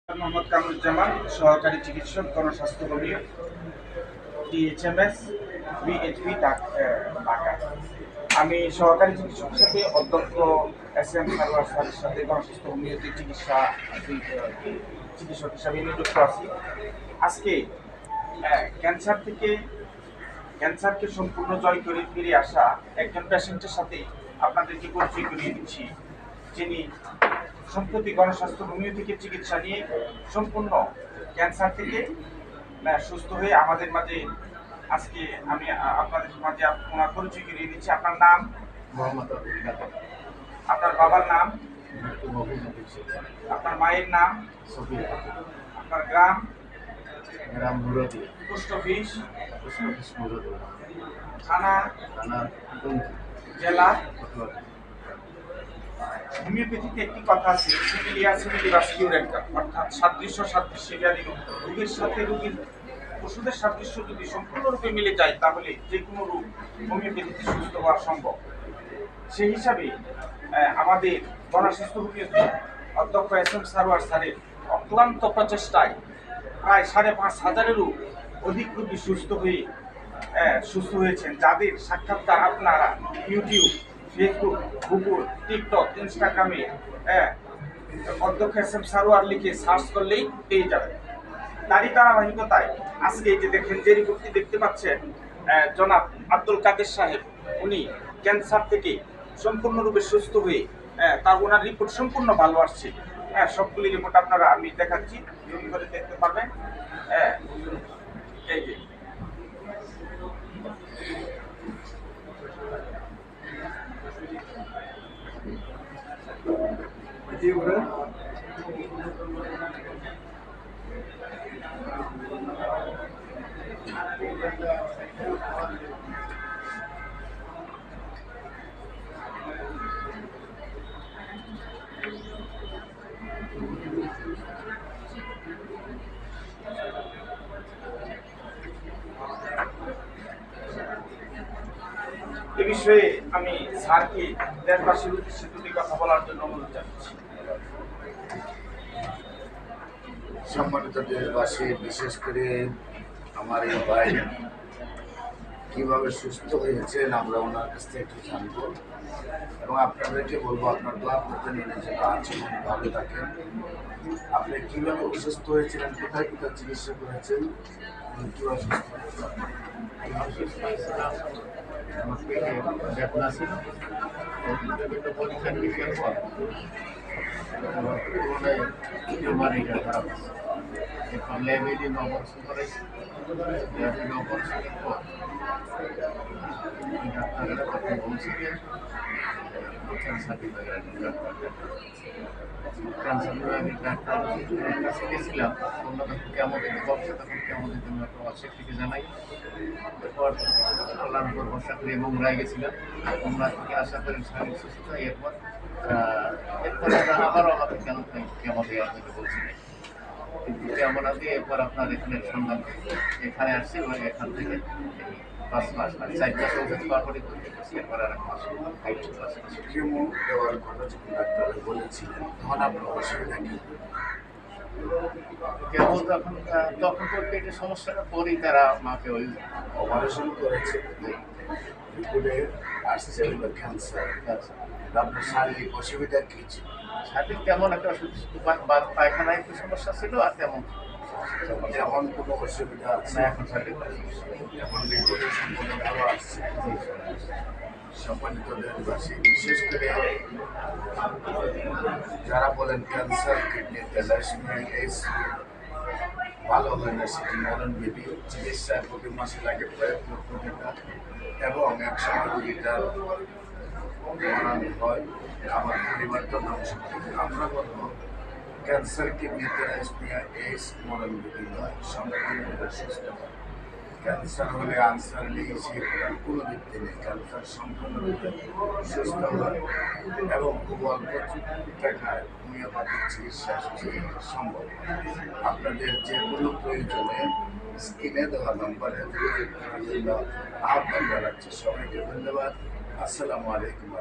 মোহাম্মদ কামরুজ্জামান, সহকারী চিকিৎসক, গণস্বাস্থ্য কর্মী, টিএইচএমএস, বিএইচপি, ঢাকা। আমি সহকারী চিকিৎসক হিসেবে অধ্যক্ষ এস এম সারোয়ার স্যারের সাথে গণস্বাস্থ্য হোমিওপ্যাথি চিকিৎসক হিসাবে নিযুক্ত আছি। আজকে ক্যান্সার থেকে ক্যান্সারকে সম্পূর্ণ জয় করে ফিরে আসা একজন পেশেন্টের সাথে আপনাদেরকে পরিচয় করিয়ে দিচ্ছি, যিনি সম্প্রতি গণস্বাস্থ্য হোমিও থেকে চিকিৎসা নিয়ে সম্পূর্ণ ক্যান্সার থেকে সুস্থ হয়ে আমাদের মাঝে আজকে আমি আপনাদের মাঝে ওনার পরিচয় করিয়ে দিচ্ছি। আপনার নাম? মোহাম্মদ আব্দুল কাদের। আপনার বাবার নাম? আপনার মায়ের নাম? সফিয়া। আপনার গ্রাম? গ্রাম মুরাদি। Post office? মুরাদি। থানা? জেলা? হোমিওপ্যাথিতে একটি কথা আছে, সিমিলিয়া সিমিলিবাস কিউরেন্টা, অর্থাৎ সাদৃশ্য সাদৃশ্যে ব্যাধিমুক্ত। রোগীর সাথে রোগীর ওষুধের সাদৃশ্য যদি সম্পূর্ণরূপে মিলে যায় তাহলে যে কোনো রোগ হোমিওপ্যাথিতে সুস্থ হওয়া সম্ভব। সেই হিসাবে আমাদের গণস্বাস্থ্য হোমিওপ্যাথি অধ্যক্ষ এস এম সারোয়ার স্যারের অক্লান্ত প্রচেষ্টায় প্রায় 5,500-এরও অধিক রোগী সুস্থ হয়েছেন, যাদের সাক্ষাৎকার আপনারা ইউটিউব, ফেসবুক, গুগল, টিকটক, ইনস্টাগ্রামে অধ্যক্ষ এস এম সারোয়ার লিখে সার্চ করলেই পেয়ে যাবেন। তারই ধারাবাহিকতায় আজকে এই যে দেখেন, যে রিপোর্টটি দেখতে পাচ্ছেন, জনাব আব্দুল কাদের সাহেব, উনি ক্যান্সার থেকে সম্পূর্ণরূপে সুস্থ হয়ে ওনার রিপোর্ট সম্পূর্ণ ভালো আসছে। সবগুলি রিপোর্ট আপনারা আমি দেখাচ্ছি, জুম করে দেখতে পারবেন। এই যে এ বিষয়ে আমি স্যারকে দেশবাসীর উদ্দেশ্যে দুটি কথা বলার জন্য অনুরোধ জানাচ্ছি। সম্মানিত দেশবাসী, বিশেষ করে আমার এই ভাই কীভাবে সুস্থ হয়েছেন আমরা ওনার কাছ থেকে একটু জানবো, এবং আপনাদেরকে বলবো আপনার দোয়া করতে নিয়ে যেন আজীবন ভালো থাকেন। আপনি কীভাবে অসুস্থ হয়েছিলেন, কোথায় কোথায় চিকিৎসা করেছেন, কীভাবে অসুস্থ হয়েছিলাম? আমার পেটে ব্যথা ছিল, বিভিন্ন পরীক্ষা নিরীক্ষার পর তুলনায় টিউমার এটা খারাপ আছে। এরপর ল্যাবে দিন অপারেশন করেছি। ল্যাবে অপারেশনের পর ডাক্তারেরা তখন বলছে যে ক্যান্সার বিভাগের ডাক্তারের কাছে গেছিলাম। তোমরা তখন কেমন দিতে বলছে, তখন কেমন দিতে আমি একটা ওয়াটসঅ্যাপ থেকে জানাই। এরপর আল্লাহর উপর ভরসা করে মোংরায় গেছিলাম। মোংরা থেকে আশা করি শারীরিক সুস্থতা। এরপর আবারও আমাকে কেমন দেওয়ার জন্য বলছিলেন, কিন্তু কেমন দিয়ে এরপর আপনার এখানে সন্ধান এখানে আসছি, এবং এখান থেকে 5 মাস মানে 4 মাস ওষুধ পাওয়ার পরে করতে পারছি। এরপর আর 1 মাস কেমো দেওয়ার কথা যখন ডাক্তার বলেছিলেন তখন আপনার অসুবিধা কি? কেমন তখন তো পেটের সমস্যাটা পরেই তারা মাকে ওই অপারেশন করেছে, রিপোর্টে আসছে হলো ক্যান্সার। আপনার শারীরিক অসুবিধা কী ছিল? শারীরিক তেমন একটা অসুবিধা, পায়খানায় একটু সমস্যা ছিল, আর তেমন যেমন কোনো অসুবিধা আছে না। এখন শারীরিক এখন রিপোর্টে সম্পূর্ণ ভালো আসছে। সম্মানিত দেশবাসী, বিশেষ করে যারা বলেন ক্যান্সার, কিডনি, থ্যালাসেমিয়া, এইডস ভালো হয় না, সেটি মরণবিধি চিকিৎসায় প্রতি মাসে লাগে কয়েক লক্ষ টাকা, এবং একসময় রোগীটার মরণ হয়। আমার পরিবারটা ধ্বংস করে। আমরা বলবো ক্যান্সার, কিডনি, থ্যালাসেমিয়া, এইডস মরণবিধি নয়, সম্পূর্ণভাবে সুস্থ হয়। ক্যান্সার হলে আনসার নেই, সেটার কোনো ভিত্তি নেই। ক্যান্সার সম্পূর্ণরূপে সুস্থ হয় এবং খুব অল্প টাকায় হোমিওপ্যাথিক চিকিৎসা সম্ভব। আপনাদের যে কোনো প্রয়োজনে স্ক্রিনে দেওয়া নম্বরে যোগাযোগ করার জন্য আহ্বান জানাচ্ছি। সবাইকে ধন্যবাদ। আসসালামু আলাইকুম।